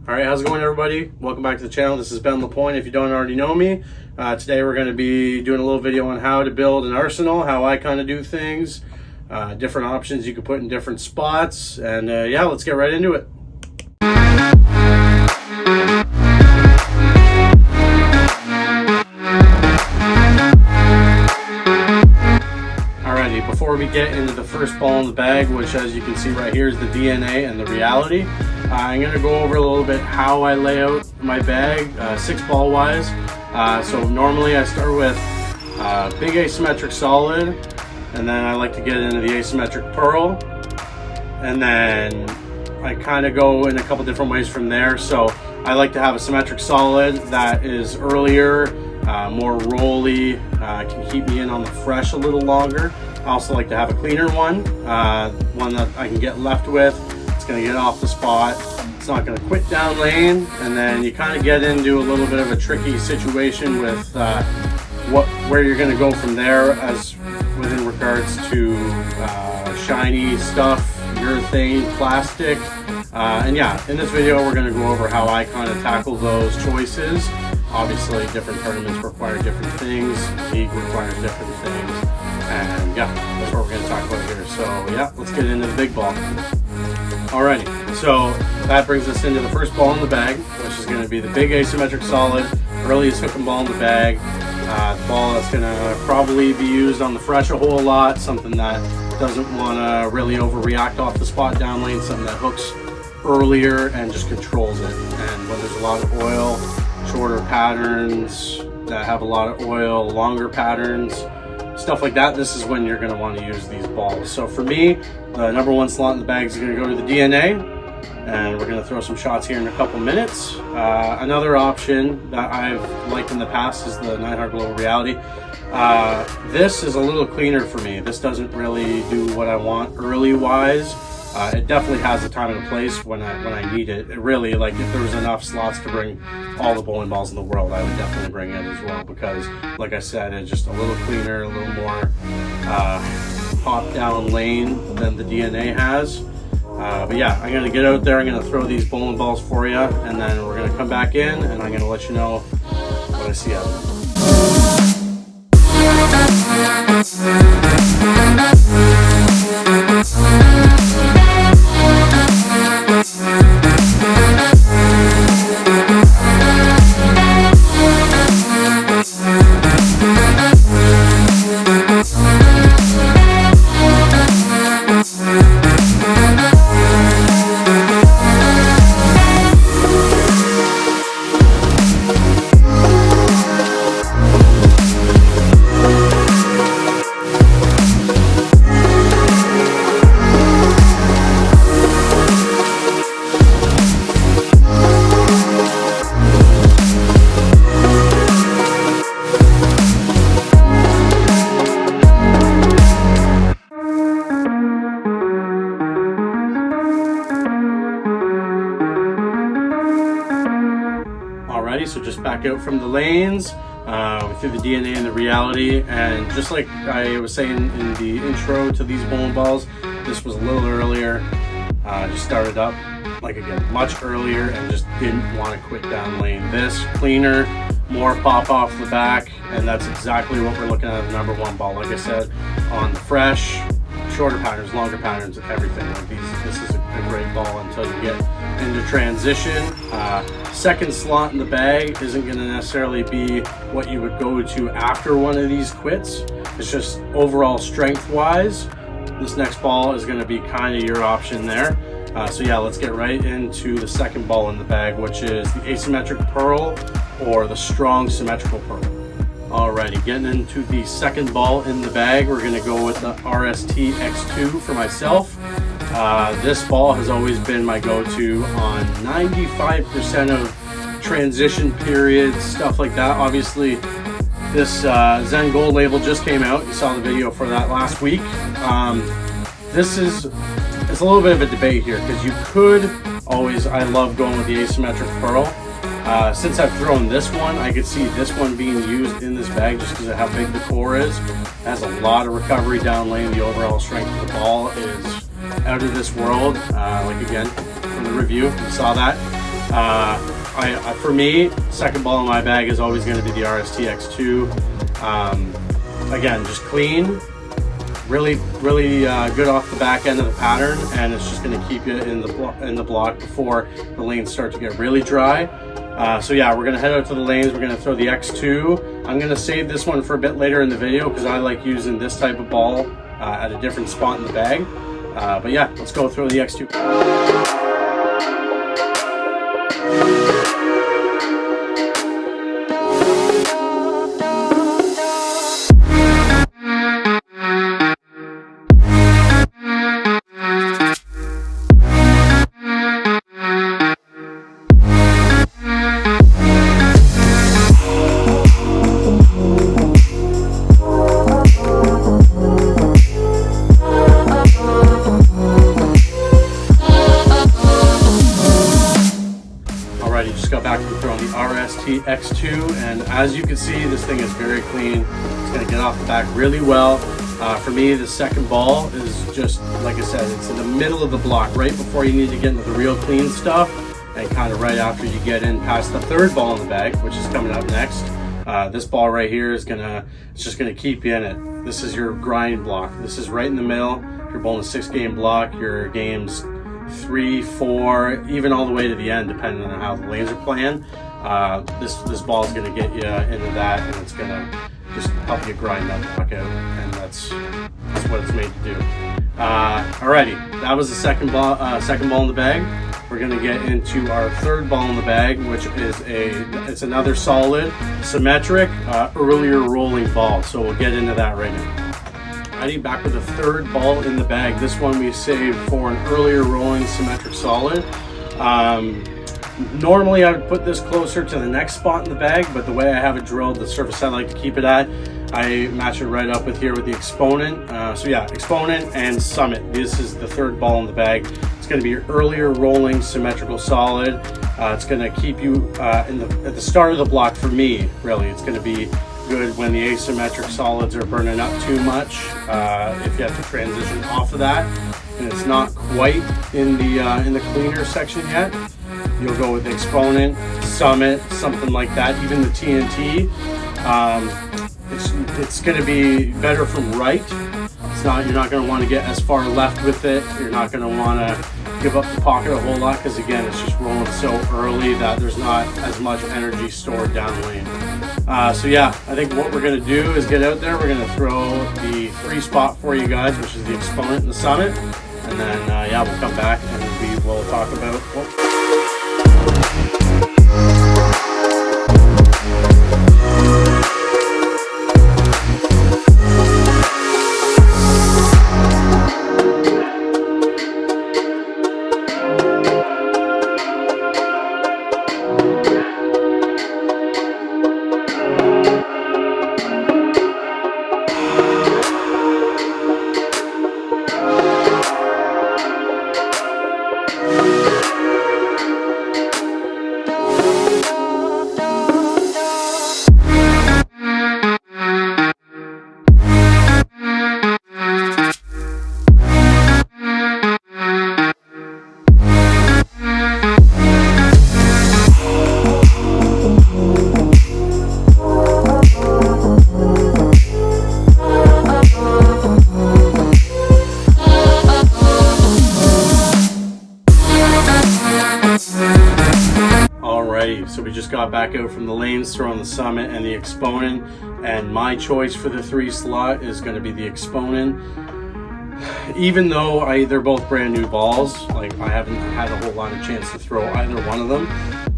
All right, how's it going, everybody? Welcome back to the channel. This is Ben Lapointe. If you don't already know me, today we're going to be doing a little video on how to build an arsenal, how I kind of do things, different options you can put in different spots, and yeah, let's get right into it. Alrighty, before we get into the first ball in the bag, which as you can see right here is the DNA and the reality, I'm going to go over a little bit how I lay out my bag, 6-ball wise. So normally I start with big asymmetric solid, and then I like to get into the asymmetric pearl, and then I kind of go in a couple different ways from there. So I like to have a symmetric solid that is earlier, more rolly, can keep me in on the fresh a little longer. I also like to have a cleaner one that I can get left with. It's going to get off the spot, it's not going to quit down lane, and then you kind of get into a little bit of a tricky situation with where you're going to go from there, as within regards to shiny stuff, urethane, plastic, and yeah, in this video we're going to go over how I kind of tackle those choices. Obviously different tournaments require different things, league requires different things, and yeah, that's what we're going to talk about here. So yeah, let's get into the big ball. Alrighty, so that brings us into the first ball in the bag, which is going to be the big asymmetric solid, earliest hooking ball in the bag. The ball that's going to probably be used on the fresh a whole lot, something that doesn't want to really overreact off the spot down lane, something that hooks earlier and just controls it. And when there's a lot of oil, shorter patterns that have a lot of oil, longer patterns, stuff like that, this is when you're going to want to use these balls. So for me, the number one slot in the bag is going to go to the DNA, and we're going to throw some shots here in a couple minutes. Another option that I've liked in the past is the 9 Heart Global Reality. This is a little cleaner for me. This doesn't really do what I want early wise. It definitely has a time and a place when I need it. It really, like, if there was enough slots to bring all the bowling balls in the world, I would definitely bring it as well, because like I said, it's just a little cleaner, a little more hop down lane than the DNA has. But yeah, I'm gonna get out there, I'm gonna throw these bowling balls for you, and then we're gonna come back in and I'm gonna let you know what I see out of it. So just back out from the lanes, we threw the DNA and the reality, and just like I was saying in the intro to these bowling balls, this was a little earlier, just started up, like again, much earlier, and just didn't want to quit down lane. This, cleaner, more pop off the back, and that's exactly what we're looking at the number one ball. Like I said, on the fresh, shorter patterns, longer patterns, everything like these. This is a great ball until you get into transition. Second slot in the bag isn't going to necessarily be what you would go to after one of these quits. It's just overall strength wise, this next ball is going to be kind of your option there. So yeah, let's get right into the second ball in the bag, which is the asymmetric pearl or the strong symmetrical pearl. Alrighty, getting into the second ball in the bag, we're going to go with the RST X2 for myself. This ball has always been my go-to on 95% of transition periods, stuff like that. Obviously, this Zen Gold label just came out. You saw the video for that last week. It's a little bit of a debate here, because you could always, I love going with the asymmetric pearl. Since I've thrown this one, I could see this one being used in this bag just because of how big the core is. It has a lot of recovery down lane. The overall strength of the ball is out of this world. Like again, from the review, you saw that. For me, second ball in my bag is always going to be the RST X2. Again, just clean, really good off the back end of the pattern, and it's just going to keep you in the block before the lanes start to get really dry. So yeah, we're going to head out to the lanes. We're going to throw the X2. I'm going to save this one for a bit later in the video because I like using this type of ball at a different spot in the bag. But yeah, let's go throw the X2. Just got back from throwing the RST X2, and as you can see, this thing is very clean. It's going to get off the back really well. For me, the second ball is just, like I said, it's in the middle of the block, right before you need to get into the real clean stuff, and kind of right after you get in past the third ball in the bag, which is coming up next. This ball right here is it's just gonna keep you in it. This is your grind block. This is right in the middle. You're bowling a 6-game block. Your games 3, 4, even all the way to the end, depending on how the lanes are playing. This ball is going to get you into that, and it's going to just help you grind that block out, and that's what it's made to do. Alrighty, that was the second ball in the bag. We're going to get into our third ball in the bag, which is it's another solid, symmetric, earlier rolling ball. So we'll get into that right now. Back with the third ball in the bag. This one we saved for an earlier rolling symmetric solid. Normally I would put this closer to the next spot in the bag, but the way I have it drilled, the surface I like to keep it at, I match it right up with here with the Xponent. So yeah, Xponent and Summit. This is the third ball in the bag. It's going to be your earlier rolling symmetrical solid. It's going to keep you at the start of the block. For me, really, it's going to be good when the asymmetric solids are burning up too much. If you have to transition off of that and it's not quite in the cleaner section yet, you'll go with the Xponent, Summit, something like that. Even the TNT, it's going to be better from right. You're not going to want to get as far left with it. You're not going to want to give up the pocket a whole lot because, again, it's just rolling so early that there's not as much energy stored down lane. So yeah, I think what we're going to do is get out there. We're going to throw the 3 spot for you guys, which is the Xponent and the Summit, and then yeah, we'll come back and we will talk about So we just got back out from the lanes throwing the Summit and the Xponent, and my choice for the 3 slot is going to be the Xponent. Even though they're both brand new balls, like I haven't had a whole lot of chance to throw either one of them,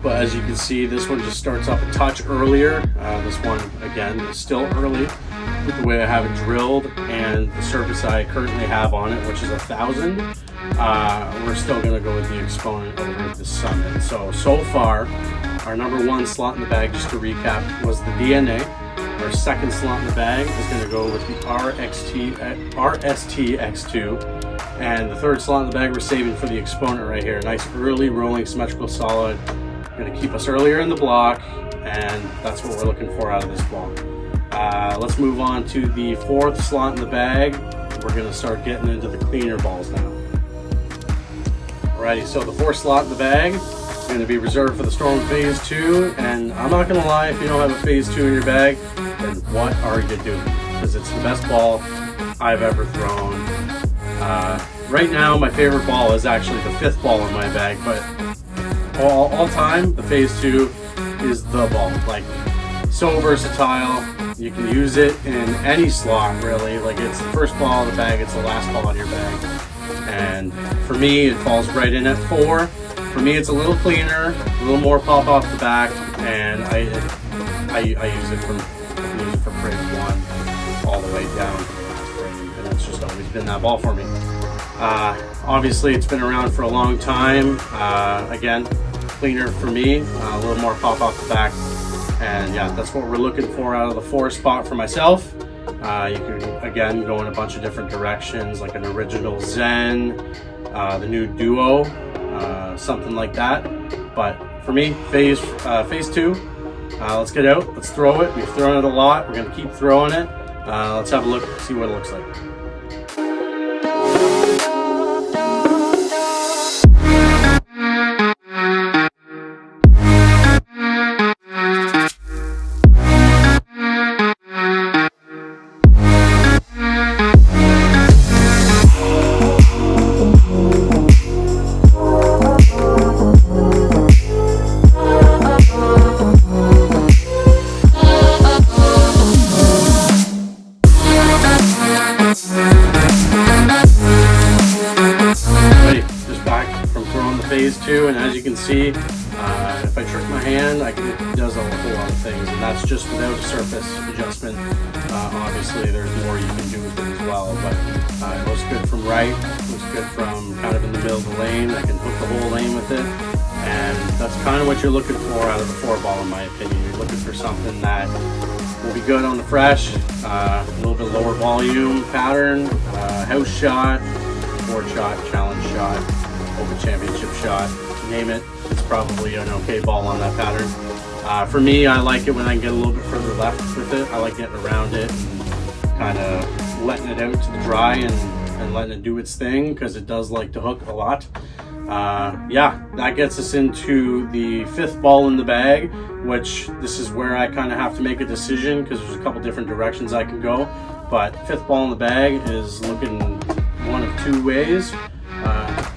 but as you can see, this one just starts off a touch earlier. This one, again, is still early with the way I have it drilled and the surface I currently have on it, which is 1000. We're still going to go with the Xponent over the Summit. So far, our number 1 slot in the bag, just to recap, was the DNA. Our second slot in the bag is going to go with the RST X2. And the third slot in the bag we're saving for the Xponent right here. Nice early rolling symmetrical solid. Going to keep us earlier in the block, and that's what we're looking for out of this ball. Let's move on to the 4th slot in the bag. We're going to start getting into the cleaner balls now. Alrighty, so the 4th slot in the bag, going to be reserved for the Storm Phase 2, and I'm not going to lie, if you don't have a Phase 2 in your bag, then what are you doing? Because it's the best ball I've ever thrown. Right now, my favorite ball is actually the 5th ball in my bag, but all time, the Phase 2 is the ball. Like, so versatile. You can use it in any slot, really. Like, it's the first ball in the bag, it's the last ball in your bag. And for me, it falls right in at 4. For me, it's a little cleaner, a little more pop off the back, and I use it for frame 1 all the way down to the last frame, and it's just always been that ball for me. Obviously, it's been around for a long time. Again, cleaner for me, a little more pop off the back, and yeah, that's what we're looking for out of the 4 spot for myself. You can, again, go in a bunch of different directions, like an original Zen, the new Duo, something like that. But for me, Phase 2, let's get out, let's throw it. We've thrown it a lot, we're going to keep throwing it. Let's have a look, see what it looks like. Phase 2, and as you can see, if I trick my hand, it does a whole lot of things, and that's just without a surface adjustment. Obviously, there's more you can do with it as well, but it looks good from right, looks good from kind of in the middle of the lane. I can hook the whole lane with it, and that's kind of what you're looking for out of the 4 ball, in my opinion. You're looking for something that will be good on the fresh, a little bit lower volume pattern, house shot, board shot, challenge shot, Open Championship shot, name it, it's probably an okay ball on that pattern. For me, I like it when I can get a little bit further left with it. I like getting around it and kind of letting it out to the dry and letting it do its thing, because it does like to hook a lot. Yeah, that gets us into the 5th ball in the bag, which this is where I kind of have to make a decision, because there's a couple different directions I can go. But 5th ball in the bag is looking one of 2 ways.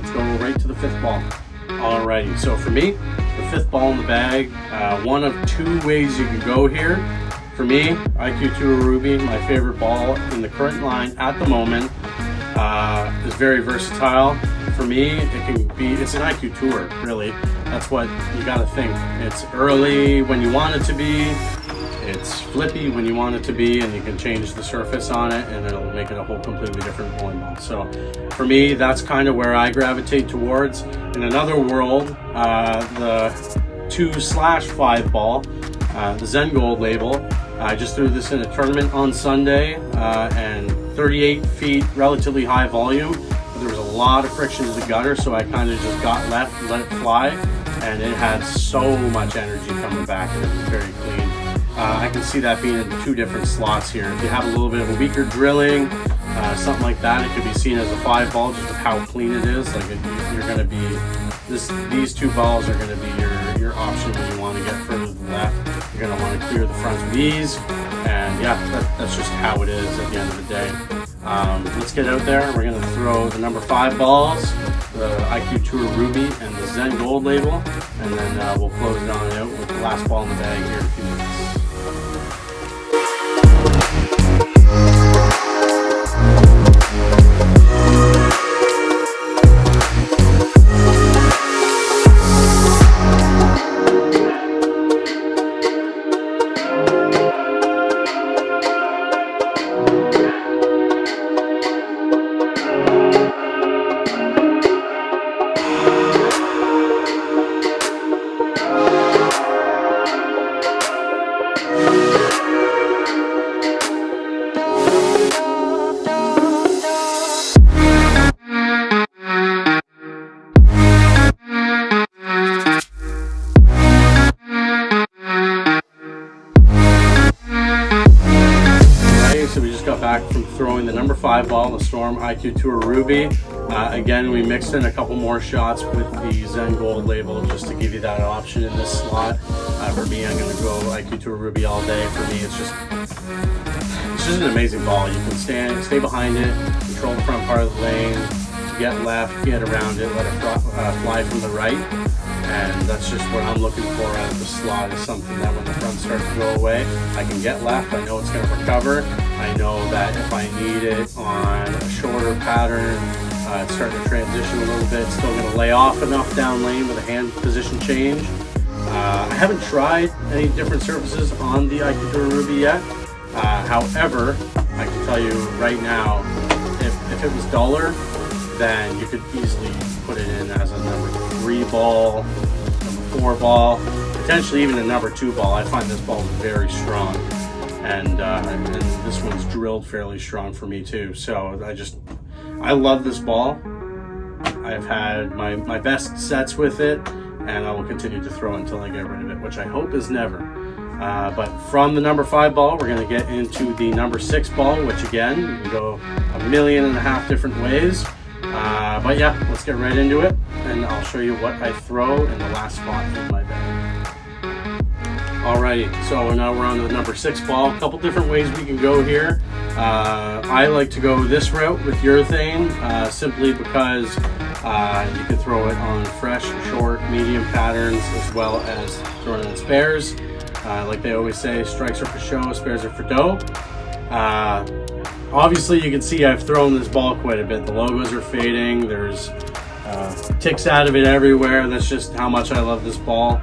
Let's go right to the 5th ball. Alrighty, so for me, the 5th ball in the bag, one of 2 ways you can go here. For me, IQ Tour Ruby, my favorite ball in the current line at the moment, is very versatile. For me, it's an IQ Tour, really. That's what you gotta think. It's early when you want it to be, it's flippy when you want it to be, and you can change the surface on it and it'll make it a whole completely different bowling ball. So for me, that's kind of where I gravitate towards. In another world, the 2/5 ball, the Zen Gold label, I just threw this in a tournament on Sunday, and 38 feet, relatively high volume, but there was a lot of friction to the gutter, so I kind of just got left and let it fly, and it had so much energy coming back, and it was very clean. I can see that being in 2 different slots here. If you have a little bit of a weaker drilling, something like that, it could be seen as a 5 ball just with how clean it is. Like you're going to be, these 2 balls are going to be your option when you want to get further to the left. You're going to want to clear the front of these, and yeah, that's just how it is at the end of the day. Let's get out there. We're going to throw the number 5 balls, the IQ Tour Ruby and the Zen Gold label, and then we'll close it on out with the last ball in the bag here in a few minutes. So we just got back from throwing the number 5 ball, the Storm IQ Tour Ruby. Again, we mixed in a couple more shots with the Zen Gold label just to give you that option in this slot. For me, I'm going to go IQ Tour Ruby all day. For me, it's just an amazing ball. You can stay behind it, control the front part of the lane, get left, get around it, let it fly from the right. And that's just what I'm looking for out of the slot, is something that when the front starts to go away, I can get left, I know it's going to recover. I know that if I need it on a shorter pattern, it's starting to transition a little bit, it's still going to lay off enough down lane with a hand position change. I haven't tried any different surfaces on the IQ Tour Ruby yet. However, I can tell you right now, if it was duller, then you could easily put it in as a number 3 ball, number 4 ball, potentially even a number 2 ball. I find this ball very strong, and this one's drilled fairly strong for me too. So I love this ball. I've had my best sets with it, and I will continue to throw it until I get rid of it, which I hope is never. But from the number 5 ball, we're going to get into the number 6 ball, which again, you can go 1.5 million different ways. But yeah, let's get right into it, and I'll show you what I throw in the last spot in my bag. Alrighty, so now we're on to the number 6 ball. A couple different ways we can go here. I like to go this route with urethane, simply because you can throw it on fresh, short, medium patterns, as well as throwing in spares. Like they always say, strikes are for show, spares are for dough. Obviously, you can see I've thrown this ball quite a bit. The logos are fading. There's ticks out of it everywhere. That's just how much I love this ball.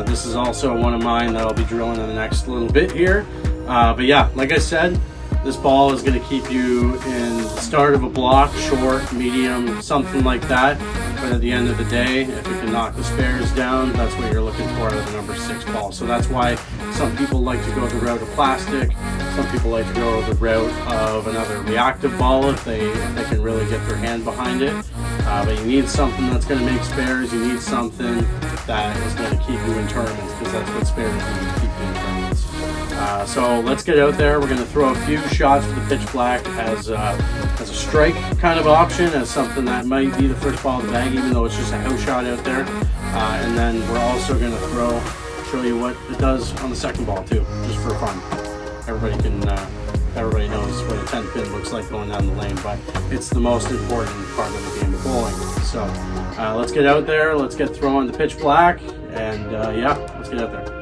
This is also one of mine that I'll be drilling in the next little bit here. But yeah, like I said, this ball is going to keep you in the start of a block, short, medium, something like that. But at the end of the day, if you can knock the spares down, that's what you're looking for out of the number 6 ball. So that's why some people like to go the route of plastic. Some people like to go the route of another reactive ball if they can really get their hand behind it. But you need something that's going to make spares. You need something that is going to keep you in tournaments, because that's what spares do, to keep you in tournaments. So let's get out there. We're going to throw a few shots with the pitch black as a strike kind of option, as something that might be the first ball of the bag, even though it's just a house shot out there. And then we're also going to show you what it does on the second ball too, just for fun. Everybody knows what a 10 pin looks like going down the lane, but it's the most important part of the game of bowling. So let's get out there, let's get throwing the pitch black, and yeah, let's get out there.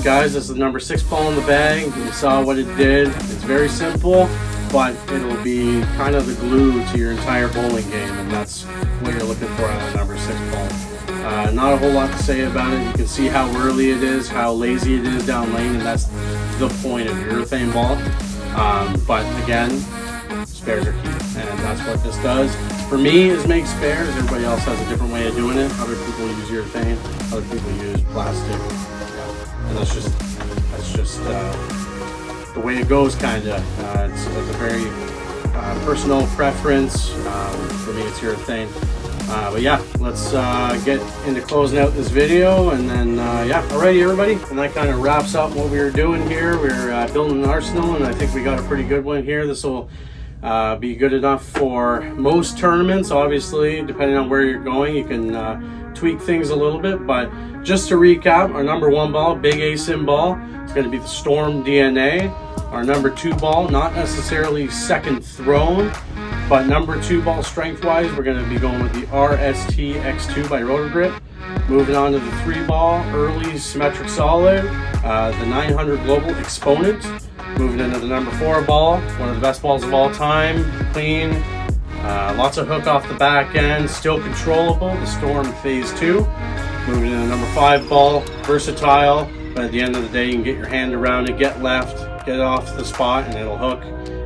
Guys, this is the number 6 ball in the bag. You saw what it did. It's very simple, but it'll be kind of the glue to your entire bowling game, and that's what you're looking for out of the number 6 ball. Not a whole lot to say about it. You can see how early it is, how lazy it is down lane, and that's the point of urethane ball. But again, spares are key, and that's what this does. For me, is make spares. Everybody else has a different way of doing it. Other people use urethane, other people use plastic. And that's just the way it goes, kind of. It's a very personal preference. For me, it's urethane. But yeah, let's get into closing out this video, and then yeah, alrighty everybody, and that kind of wraps up what we were doing here. We're building an arsenal, and I think we got a pretty good one here. This will be good enough for most tournaments. Obviously, depending on where you're going, you can tweak things a little bit, but just to recap, our number 1 ball, big ASIM ball, it's going to be the Storm DNA. Our number 2 ball, not necessarily second thrown, but number 2 ball strength-wise, we're going to be going with the RST X2 by Roto Grip. Moving on to the 3 ball, early symmetric solid, the 900 Global Xponent. Moving into the number 4 ball, one of the best balls of all time, clean, Lots of hook off the back end, still controllable. The Storm Phase 2. Moving to the number 5 ball, versatile, but at the end of the day you can get your hand around it, get left, get off the spot, and it'll hook,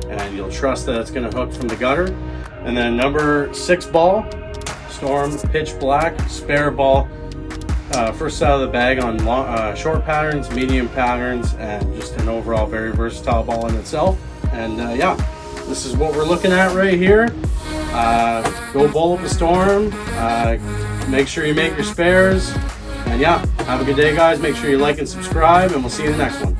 and you'll trust that it's going to hook from the gutter. And then number 6 ball, Storm Pitch Black, spare ball. First out of the bag on long, short patterns, medium patterns, and just an overall very versatile ball in itself. And yeah, this is what we're looking at right here. Go bowl up the Storm. Make sure you make your spares. And yeah, have a good day, guys. Make sure you like and subscribe, and we'll see you in the next one.